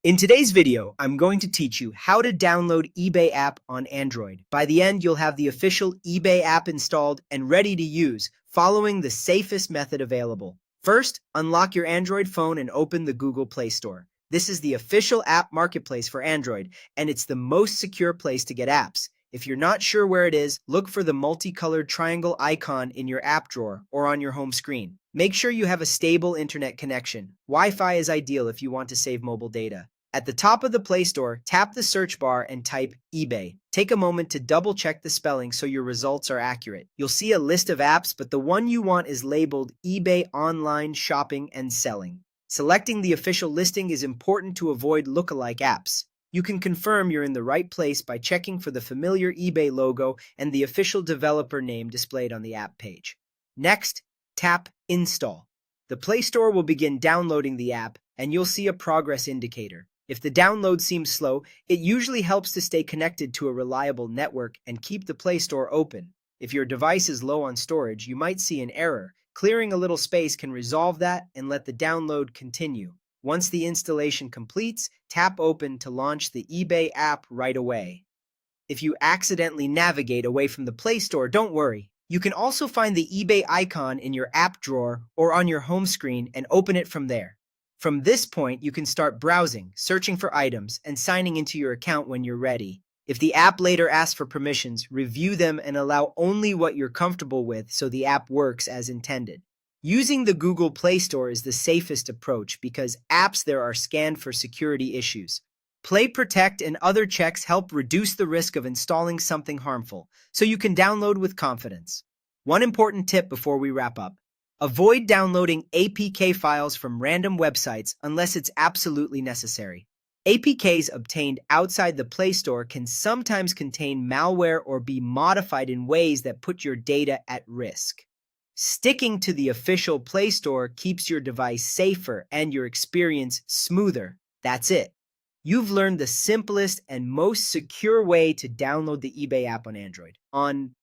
In today's video, I'm going to teach you how to download eBay app on Android. By the end, you'll have the official eBay app installed and ready to use, following the safest method available. First, unlock your Android phone and open the Google Play Store. This is the official app marketplace for Android, and it's the most secure place to get apps. If you're not sure where it is, look for the multicolored triangle icon in your app drawer or on your home screen. Make sure you have a stable internet connection. Wi-Fi is ideal if you want to save mobile data. At the top of the Play Store, tap the search bar and type eBay. Take a moment to double check the spelling so your results are accurate. You'll see a list of apps, but the one you want is labeled eBay Online Shopping and Selling. Selecting the official listing is important to avoid lookalike apps. You can confirm you're in the right place by checking for the familiar eBay logo and the official developer name displayed on the app page. Next, tap Install. The Play Store will begin downloading the app, and you'll see a progress indicator. If the download seems slow, it usually helps to stay connected to a reliable network and keep the Play Store open. If your device is low on storage, you might see an error. Clearing a little space can resolve that and let the download continue. Once the installation completes, tap Open to launch the eBay app right away. If you accidentally navigate away from the Play Store, don't worry. You can also find the eBay icon in your app drawer or on your home screen and open it from there. From this point, you can start browsing, searching for items, and signing into your account when you're ready. If the app later asks for permissions, review them and allow only what you're comfortable with so the app works as intended. Using the Google Play Store is the safest approach because apps there are scanned for security issues. Play Protect and other checks help reduce the risk of installing something harmful, so you can download with confidence. One important tip before we wrap up. Avoid downloading APK files from random websites unless it's absolutely necessary. APKs obtained outside the Play Store can sometimes contain malware or be modified in ways that put your data at risk. Sticking to the official Play Store keeps your device safer and your experience smoother. That's it. You've learned the simplest and most secure way to download the eBay app on Android. On